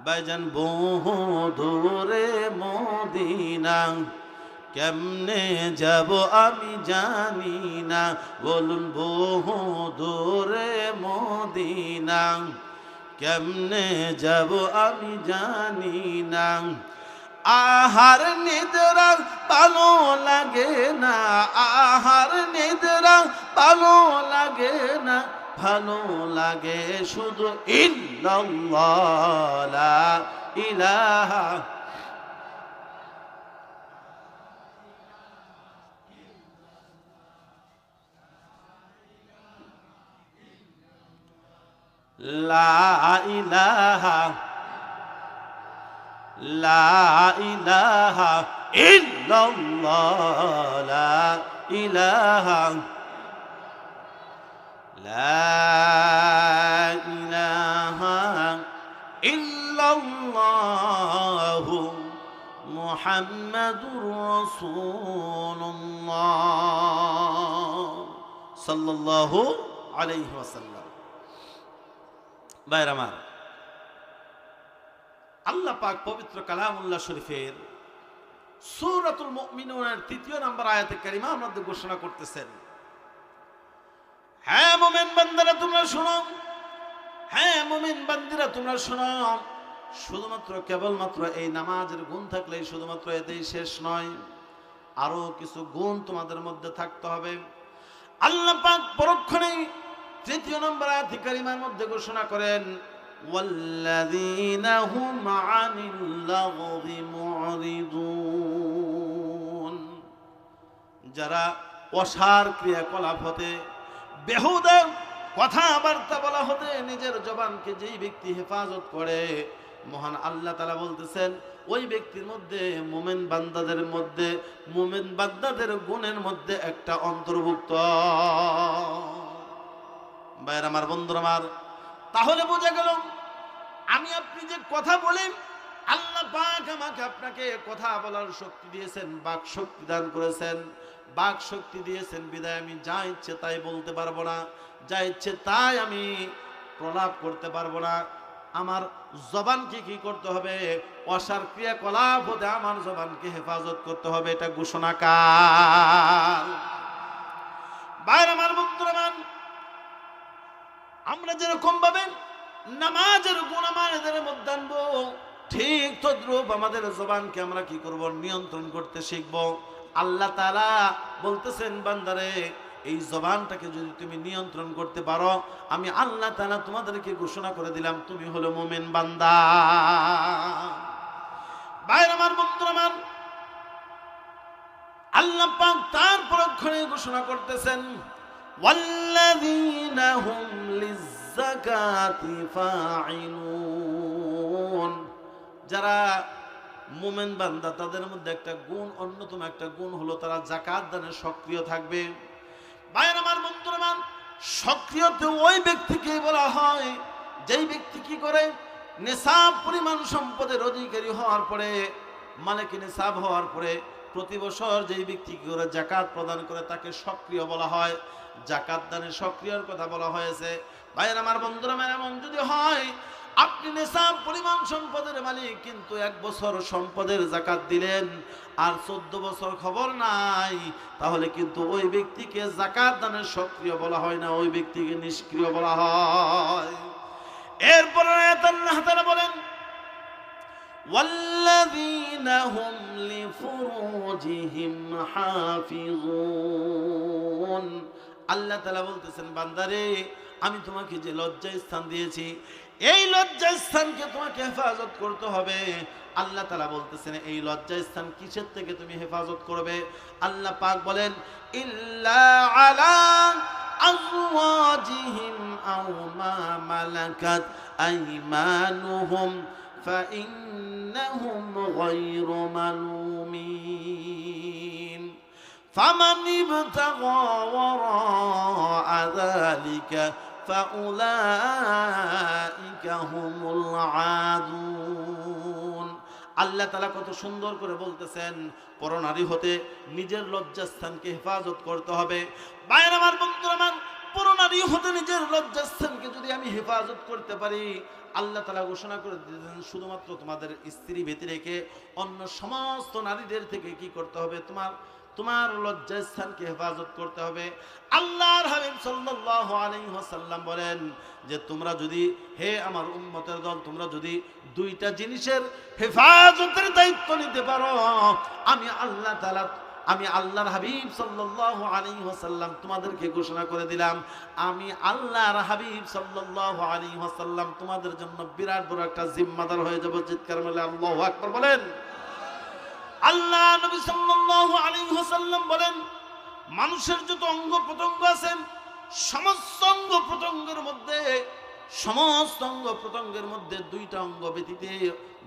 ভাইজান বহু দূরে মদিনা, কেমনে যাব আমি জানি না, বলুন বহু দূরে মদিনা, কেমনে যাব আমি জানি না, আহার নিদ্রা ভালো লাগে না, আহার নিদ্রা ভালো লাগে না, ভালো লাগে শুধু ইল্লাল্লাহ লা ইলাহা লা ইলাহা লা ইলাহা ইল্লাল্লাহ লা ইলাহা লা ইলাহা ইল্লাল্লাহু মুহাম্মাদুর রাসূলুল্লাহ সাল্লাল্লাহু আলাইহি ওয়াসাল্লাম। ভাইরা আমার, আল্লাহ পাক পবিত্র কালামুল্লাহ শরীফের সূরাতুল মুমিনুনের ৩য় নম্বর আয়াতে কারিমার মধ্যে ঘোষণা করতেছেন, হ্যাঁ মুমিন বান্দারা তোমরা শোনো, হ্যাঁ মুমিন বান্দিরা তোমরা শোনো, শুধুমাত্র কেবলমাত্র এই নামাজের গুণ থাকলেই শুধুমাত্র এতেই শেষ নয়, আরো কিছু গুণ তোমাদের মধ্যে থাকতে হবে। আল্লাহ পাক পরক্ষণেই ৩য় নম্বর আয়াতে কারিমার মধ্যে ঘোষণা করেন, ওয়াল্লাযীনা হুম আনিল লাগবি মুরিদুন, যারা অসার ক্রিয়াকলাপ হতে, বেহুদা কথাবার্তা বলা হতে নিজের জবানকে যেই ব্যক্তি হেফাজত করে, মহান আল্লাহ তাআলা বলতেছেন ওই ব্যক্তির মধ্যে মুমিন বান্দাদের মধ্যে, মুমিন বান্দাদের গুণের মধ্যে একটা অন্তর্ভুক্ত। ভাইরা আমার, বন্ধুরা আমার, তাহলে বোঝা গেল আমি আপনি যে কথা বলি, আল্লাহ পাক আমাকে আপনাকে কথা বলার শক্তি দিয়েছেন, বাক শক্তি দান করেছেন। বাক শক্তি দিয়েছেন বিদায় আমি যা ইচ্ছে তাই বলতে পারবো না, যা ইচ্ছে তাই আমি প্রলাপ করতে পারবো না। আমার জবানকে কি করতে হবে? অসার ক্রিয়াকলাপ হতে আমার জবানকে হেফাজত করতে হবে। এটা ঘোষণা কার? ভাইরা আমার, বন্ধুরা আমার, আমরা যেরকম ভাবে নামাজের গুণ আমাদের মধ্যে আনবো, ঠিক তদ্রূপ আমাদের জবানকে আমরা কি করব? নিয়ন্ত্রণ করতে শিখব। আল্লাহ তাআলা বলতেছেন, বান্দারে এই জবানটাকে যদি তুমি নিয়ন্ত্রণ করতে পারো, আমি আল্লাহ তাআলা তোমাদেরকে ঘোষণা করে দিলাম তুমি হলো মুমিন বান্দা। ভাইরা আমার, বন্ধুরা আমার, আল্লাহ পাক তার পরক্ষণে ঘোষণা করতেছেন, ওয়াল্লাযীনা হুম লিয-যাকাতি ফাঈলুন, যারা মুমিন বান্দা তাদের মধ্যে একটা গুণ, অন্যতম একটা গুণ হলো তারা যাকাত দানে সক্রিয় থাকবে। ভাইরা আমার, বন্ধুরা আমার, সক্রিয়তে ওই ব্যক্তিকে বলা হয় যেই ব্যক্তি কি করে? নিসাব পরিমাণ সম্পদের অধিকারী হওয়ার পরে, মালিক নিসাব হওয়ার পরে প্রতি বছর যেই ব্যক্তি কি করে যাকাত প্রদান করে তাকে সক্রিয় বলা হয়। যাকাত দানে সক্রিয়র কথা বলা হয়েছে। ভাইরা আমার, বন্ধুরা আমার, এমন যদি হয় আপনি নিসাব পরিমাণ সম্পদের মালিক, কিন্তু 1 বছর সম্পদের যাকাত দিলেন আর 14 বছর খবর নাই, তাহলে কিন্তু ওই ব্যক্তিকে যাকাত দানের সক্রিয় বলা হয় না, ওই ব্যক্তিকে নিষ্ক্রিয় বলা হয়। এরপর আল্লাহ তাআলা বলেন, ওয়াল্লাযীনা হুম লিফুরুজিহিম হাফিজুন, আল্লাহ তাআলা বলতেছেন, বান্দারে আমি তোমাকে যে লজ্জা স্থান দিয়েছি, এই লজ্জা স্থানকে তোমাকে হেফাজত করতে হবে। আল্লাহ তাআলা বলতেছেন এই লজ্জা স্থান কিসের থেকে তুমি হেফাজত করবে? আল্লাহ পাক বলেন, ইল্লা আলা আযওয়াজিহিম আও মা মালাকাত আইমানুহুম ফাইন্নাহুম গায়রু মালুমিন ফামান ইবতাগা ওয়ারাআ যালিকা ফাউলাইকা হুমুল আদুন। আল্লাহ তাআলা কত সুন্দর করে বলতেছেন, পরনারী হতে নিজের লজ্জাস্থানকে হেফাজত করতে হবে। ভাইরা আমার, বন্ধুরা আমার, পরনারী হতে নিজের লজ্জাস্থানকে যদি আমি হেফাজত করতে পারি, আল্লাহ তাআলা ঘোষণা করে দিয়েছেন শুধুমাত্র তোমাদের স্ত্রী ব্যতি রেখে অন্য সমস্ত নারীদের থেকে কি করতে হবে? তোমার লজ্জাস্থানকে হেফাজত করতে হবে। আল্লাহর হাবিব সাল্লাল্লাহু আলাইহি ওয়াসাল্লাম বলেন যে তোমরা যদি, হে আমার উম্মতের দল, তোমরা যদি দুইটা জিনিসের হেফাজতের দায়িত্ব নিতে পারো, আমি আল্লাহ তাআলা, আমি আল্লাহর হাবিব সাল্লাল্লাহু আলাইহি ওয়াসাল্লাম তোমাদেরকে ঘোষণা করে দিলাম, আমি আল্লাহর হাবিব সাল্লাল্লাহু আলাইহি ওয়াসাল্লাম তোমাদের জন্য বিরাট বড় একটা জিম্মাদার হয়ে যাব। চিৎকার মেলে আল্লাহু আকবার বলেন। আল্লাহ নবী সাল্লাল্লাহু আলাইহি ওয়াসাল্লাম বলেন, মানুষের যত অঙ্গ প্রত্যঙ্গ আছে, সমস্ত অঙ্গ প্রত্যঙ্গের মধ্যে দুইটা অঙ্গ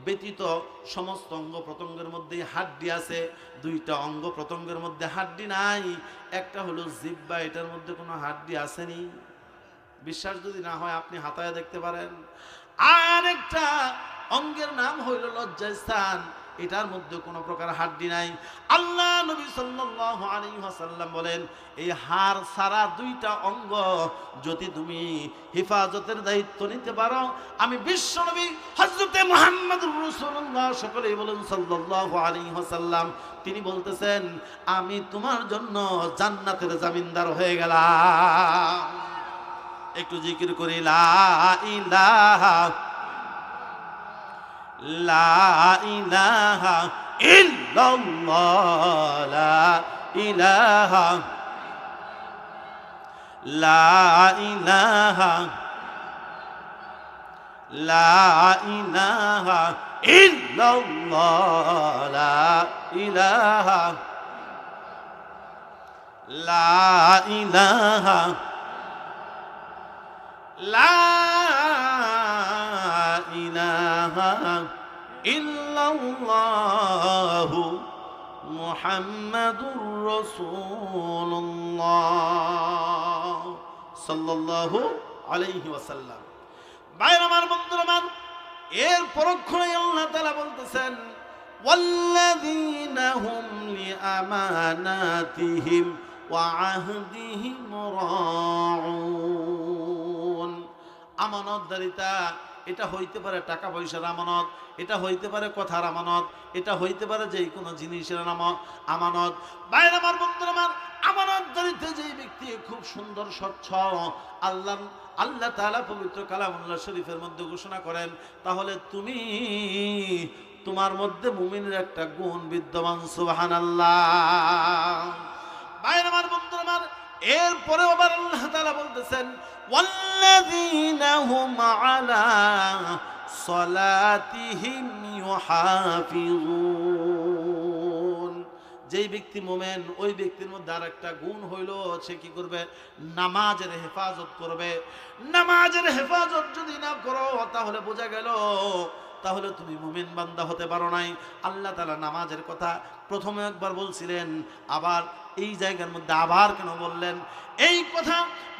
ব্যতীত সমস্ত অঙ্গ প্রত্যঙ্গের মধ্যে হাড্ডি আছে, দুইটা অঙ্গ প্রত্যঙ্গের মধ্যে হাড্ডি নাই। একটা হলো জিহ্বা, এটার মধ্যে কোনো হাড্ডি আসেনি। বিশ্বাস যদি না হয় আপনি হাতায় দেখতে পারেন। আর একটা অঙ্গের নাম হইল লজ্জাস্থান, এটার মধ্যে কোনো প্রকার হাড্ডি নাই। আল্লাহ নবী সাল্লাল্লাহু আলাইহি ওয়াসাল্লাম বলেন, এই হাড় সারা দুইটা অঙ্গ যদি তুমি হেফাজতের দায়িত্ব নিতে পারো, আমি বিশ্ব নবী হযরতে মুহাম্মদুর রাসূলুল্লাহ, সকলেই বলেন সাল্লাল্লাহু আলাইহি ওয়াসাল্লাম, তিনি বলতেছেন আমি তোমার জন্য জান্নাতের জামিনদার হয়ে গেলাম। একটু জিকির করি লা ইলাহা লা ইলাহা ইল্লাল্লাহ, লা ইলাহা লা ইলাহা লা ইলাহা ইল্লাল্লাহ, লা ইলাহা লা ইলাহা লা ইলাহা ইল্লাল্লাহু মুহাম্মাদুর রাসূলুল্লাহ সাল্লাল্লাহু আলাইহি ওয়াসাল্লাম। ভাইরা আমার, বন্ধুরা আমার, এর পরক্ষণে আল্লাহ তাআলা বলতেছেন ওয়াল্লাযীনা হুম লিআমানাতিহিম ওয়া আহদিহিম রাউন। আমানতদারিতা, এটা হইতে পারে টাকা পয়সার আমানত, এটা হইতে পারে কথার আমানত, এটা হইতে পারে যে কোনো জিনিসের আমানত। বাইরে আমার, বন্ধুরা আমার, আমানতদারিতে যে ব্যক্তি খুব সুন্দর স্বচ্ছ, আল্লাহ তাআলা পবিত্র কালামুল্লাহ শরীফের মধ্যে ঘোষণা করেন, তাহলে তুমি, তোমার মধ্যে মুমিনের একটা গুণ বিদ্যমান। সুবহানাল্লাহ। বাইরে আমার, বন্ধুরা আমার, এরপরে আবার আল্লাহ তাআলা বলতেছেন ওয়াল্লাযীনা হুম আলা সালাতিহিম ইউহাফিজুন। যেই ব্যক্তি মুমিন, ওই ব্যক্তির মধ্যে আরেকটা গুণ হইল, সে কি করবে? নামাজের হেফাজত করবে। নামাজের হেফাজত যদি না করো, তাহলে বোঝা গেল তাহলে তুমি মুমিন বান্দা হতে পারো নাই। আল্লাহ তাআলা নামাজের কথা প্রথমে একবার বলছিলেন, আবার এই জায়গার মধ্যে আবার কেন বললেন? এই কথা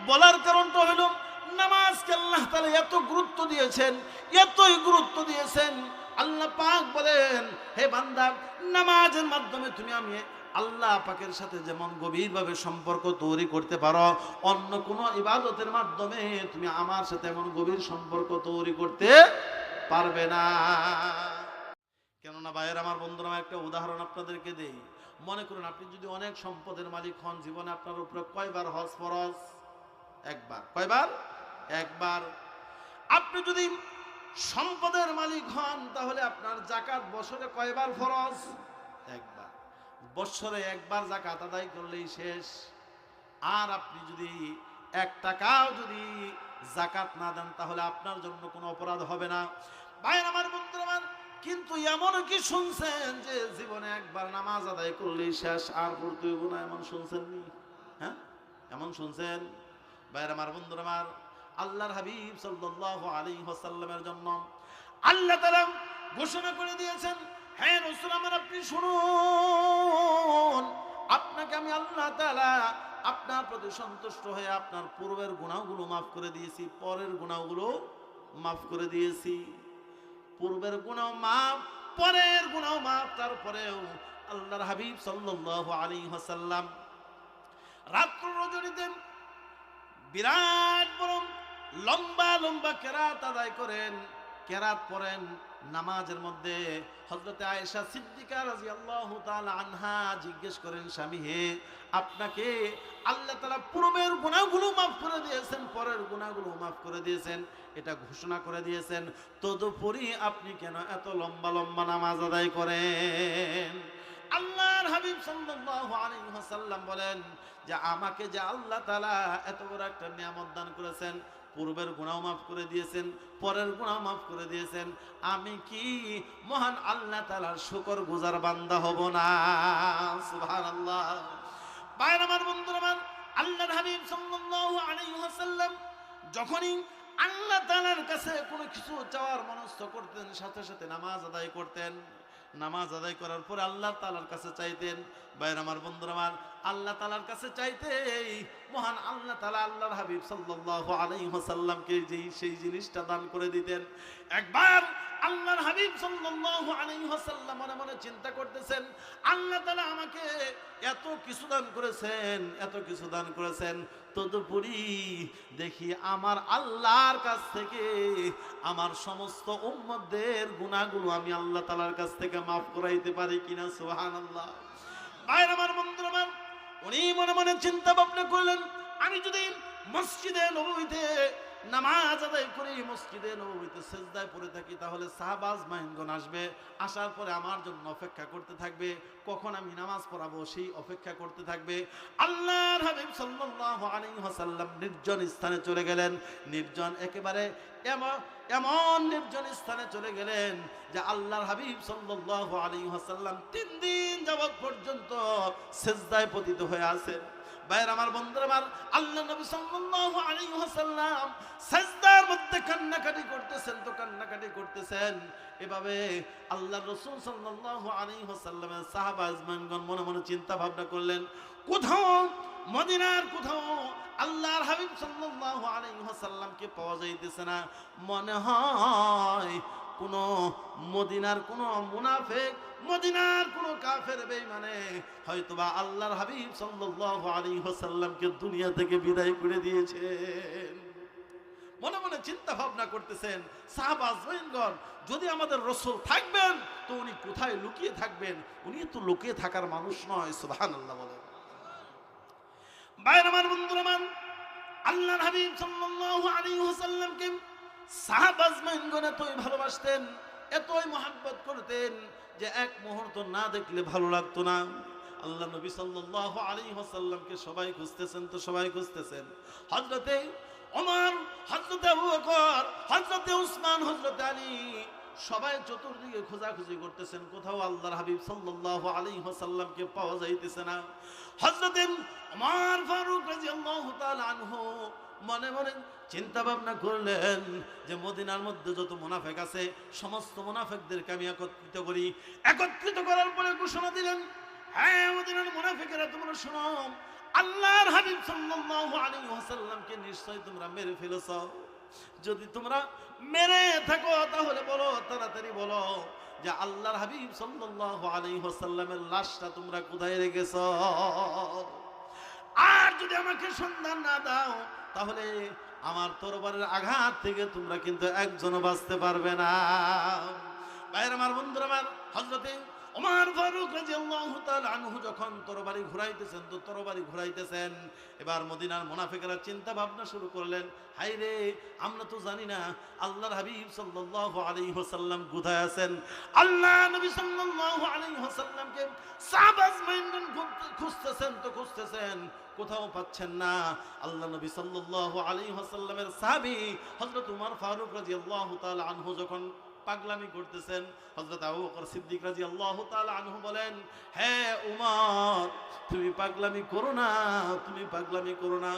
বলার কারণটা হলো, নামাজকে আল্লাহ তাআলা এত গুরুত্ব দিয়েছেন, এতই গুরুত্ব দিয়েছেন। আল্লাহ পাক বলেন, হে বান্দা, নামাজের মাধ্যমে তুমি আমি আল্লাহ পাকের সাথে যেমন গভীরভাবে সম্পর্ক তৈরি করতে পারো, অন্য কোনো ইবাদতের মাধ্যমে তুমি আমার সাথে এমন গভীর সম্পর্ক তৈরি করতে পারবে না। কেননা ভাইয়ের আমার, বন্ধুরা, একটা উদাহরণ আপনাদেরকে দেই। মনে করুন আপনি যদি অনেক সম্পদের মালিক হন, জীবনে আপনার উপরে কয়বার হজ ফরজ? একবার। কয়বার? একবার। আপনি যদি সম্পদের মালিক হন, তাহলে আপনার যাকাত বছরে কয়বার ফরজ? একবার। বছরে একবার যাকাত আদায় করলেই শেষ। আর আপনি যদি 1 টাকাও যদি যাকাত না দেন, তাহলে আপনার জন্য কোনো অপরাধ হবে না। ভাইয়ের আমার, বন্ধুরা আমার, কিন্তু এমন কি শুনছেন যে জীবনে একবার নামাজ আদায় করলেই শেষ, আর পড়তে হইব না? এমন শুনছেন নি? হ্যাঁ, এমন শুনছেন? ভাইয়ের আমার, বন্ধুরা আমার, আল্লাহর হাবিব সাল্লাল্লাহু আলাইহি ওয়াসাল্লামের জন্য আল্লাহ তাআলা ঘোষণা করে দিয়েছেন, হে রাসূল আমার, আপনি শুনুন, আপনাকে আমি আল্লাহ তাআলা আপনার প্রতি সন্তুষ্ট হয়ে আপনার পূর্বের গুনাহগুলো মাফ করে দিয়েছি, পরের গুনাহগুলো মাফ করে দিয়েছি। পূর্বের গুনাহ মাফ, পরের গুনাহ মাফ। তারপরেও আল্লাহর হাবিব সাল্লাল্লাহু আলাইহি ওয়াসাল্লাম রাত্র রজনীতে বিরাট বড় লম্বা লম্বা কেরাত আদায় করেন। কেরাত পড়েন নামাজের মধ্যে। হযরতে আয়েশা সিদ্দিকা রাদিয়াল্লাহু তাআলা আনহা জিজ্ঞেস করেন, স্বামী হে, আপনাকে আল্লাহ তাআলা পূর্বের গুনাহগুলো মাফ করে দিয়েছেন, পরের গুনাহগুলো মাফ করে দিয়েছেন, এটা ঘোষণা করে দিয়েছেন, তদুপরি আপনি কেন এত লম্বা লম্বা নামাজ আদায় করেন? আল্লাহর হাবিব সাল্লাল্লাহু আলাইহি ওয়াসাল্লাম বলেন যে আমাকে যে আল্লাহ তাআলা এত বড় একটা নিয়ামত দান করেছেন, পূর্বের গুনাহ মাফ করে দিয়েছেন, পরের গুনাহ মাফ করে দিয়েছেন, আমি কি মহান আল্লাহ তাআলার শুকরগুজার বান্দা হব না? সুবহানাল্লাহ। ভাইরা আমার, বন্ধুরা আমার, আল্লাহর হাবিব সাল্লাল্লাহু আলাইহি ওয়াসাল্লাম যখনই আল্লাহ তাআলার কাছে কোনো কিছু চাওয়ার মনস্থ করতেন, সাথে সাথে নামাজ আদায় করতেন। নামাজ আদায় করার পরে আল্লাহ তাআলার কাছে চাইতেন। ভাইরা আমার, বন্ধুরা আমার, আল্লাহ তাআলার কাছে চাইতেই মহান আল্লাহ তাআলা আল্লাহর হাবিব সাল্লাল্লাহু আলাইহি ওয়াসাল্লামকে সেই জিনিসটা দান করে দিতেন। একবার আল্লাহর হাবিব সাল্লাল্লাহু আলাইহি ওয়াসাল্লাম মনে মনে চিন্তা করতেছেন, আল্লাহ তাআলা আমাকে এত কিছু দান করেছেন, এত কিছু দান করেছেন, তদুপরি দেখি আমার আল্লাহর কাছ থেকে আমার সমস্ত উম্মতদের গুনাহগুলো আমি আল্লাহ তাআলার কাছ থেকে মাফ করাইতে পারি কিনা। সুবহানাল্লাহ। ভাইরা আমার, বন্ধুরা আমার, উনি মনে মনে চিন্তা ভাবনা করলেন, আমি যদি মসজিদে নববীতে নামাজ আদায় করি, মসজিদে নববীতে সিজদায় পড়ে থাকি, তাহলে সাহাবা আজমাইনগণ আসবে, আসার পরে আমার জন্য অপেক্ষা করতে থাকবে, কখন আমি নামাজ পড়াবো সেই অপেক্ষা করতে থাকবে। আল্লাহর হাবিব সাল্লাল্লাহু আলাইহি ওয়াসাল্লাম নির্জন স্থানে চলে গেলেন। নির্জন, একেবারে এমন নির্জন স্থানে চলে গেলেন যে আল্লাহর হাবিব সাল্লাল্লাহু আলাইহি ওয়াসাল্লাম 3 দিন যাবত পর্যন্ত সিজদায় পতিত হয়ে আছেন। ভাইরা আমার, বন্ধুরা আমার, আল্লাহ নবী সাল্লাল্লাহু আলাইহি ওয়াসাল্লাম সিজদার মধ্যে কান্নাকাটি করতেছেন, তো কান্নাকাটি করতেছেন। এভাবে আল্লাহর রাসূল সাল্লাল্লাহু আলাইহি ওয়াসাল্লামের সাহাবা আজমানগণ মনে মনে চিন্তা ভাবনা করলেন, কোথাও মদিনার কোথাও আল্লাহর হাবিব সাল্লাল্লাহু আলাইহি ওয়াসাল্লামকে পাওয়া যাইতেছে না। মনে হয় কোন মদিনার কোন মুনাফিক, মদিনার কোন কাফের বেঈমানে হয়তোবা আল্লাহর হাবিব সাল্লাল্লাহু আলাইহি ওয়াসাল্লামকে দুনিয়া থেকে বিদায় করে দিয়েছেন। মনে মনে চিন্তা ভাবনা করতেছেন সাহাবা আজমাইনগণ, যদি আমাদের রাসূল থাকবেন তো উনি কোথায় লুকিয়ে থাকবেন? উনি তো লুকিয়ে থাকার মানুষ নয়। সুবহানাল্লাহ বলেন। ভাইরা আমার, বন্ধুরা আমার, আল্লাহর হাবিব সাল্লাল্লাহু আলাইহি ওয়াসাল্লামকে সাহাবা আজমাইনগণ এতই ভালোবাসতেন, এতই মহব্বত করতেন যে এক মুহূর্ত না দেখলে ভালো লাগতো না। আল্লাহ নবী সাল্লাল্লাহু আলাইহি ওয়াসাল্লামকে সবাই খুঁজতেছেন, তো সবাই খুঁজতেছেন। হযরতে ওমর, হযরতে আবু বকর, হযরতে উসমান, হযরতে আলী, সবাই চতুর্দিকে খোঁজাখুঁজি করতেছেন, কোথাও আল্লাহর হাবিব সাল্লাল্লাহু আলাইহি ওয়াসাল্লামকে পাওয়া যাইতেছে না। হযরতে ওমর ফারুক রাদিয়াল্লাহু তাআলা আনহু মনে মনে চিন্তা ভাবনা করলেন যে মদিনার মধ্যে যত মুনাফিক আছে সমস্ত মুনাফিকদেরকে আমি একত্রিত করি। একত্রিত করার পরে ঘোষণা দিলেন, হ্যাঁ মদিনার মুনাফিকেরা, তোমরা শোনো, আল্লাহর হাবিব সাল্লাল্লাহু আলাইহি ওয়াসাল্লামকে নিশ্চয় তোমরা মেরে ফেলেছো। যদি তোমরা মেরে থাকো তাহলে বলো, তাড়াতাড়ি বলো যে আল্লাহর হাবিব সাল্লাল্লাহু আলাইহি ওয়াসাল্লামের লাশটা তোমরা কোথায় রেখেছো। আর যদি আমাকে সন্ধান না দাও তাহলে আমার তরবারের আঘাত থেকে তোমরা কিন্তু একজনও বাঁচতে পারবে না। ভাইরা আমার, বন্ধুরা আমার, হযরতে ওমর ফারুক রাদিয়াল্লাহু তাআলা আনহু যখন তরবারি ঘুরাইতেছেন, তো তরবারি ঘুরাইতেছেন, এবার মদিনার মুনাফিকরা চিন্তা ভাবনা শুরু করলেন, হায় রে, আমরা তো জানি না আল্লাহর হাবিব সাল্লাল্লাহু আলাইহি ওয়াসাল্লাম কোথায় আছেন। আল্লাহ নবী সাল্লাল্লাহু আলাইহি ওয়াসাল্লামকে সাহাবা আজমাইনগণ খুঁজতেছেন, তো খুঁজতেছেন, কোথাও পাচ্ছেন না। আল্লাহ নবী সাল্লাল্লাহু আলাইহি ওয়াসাল্লামের সাহাবী হযরত ওমর ফারুক রাদিয়াল্লাহু তাআলা আনহু যখন পাগলামি করতেছেন, হযরত আবু বকর সিদ্দিক রাদিয়াল্লাহু তাআলা আনহু বলেন, হে ওমর, তুমি পাগলামি করো না, তুমি পাগলামি করো না।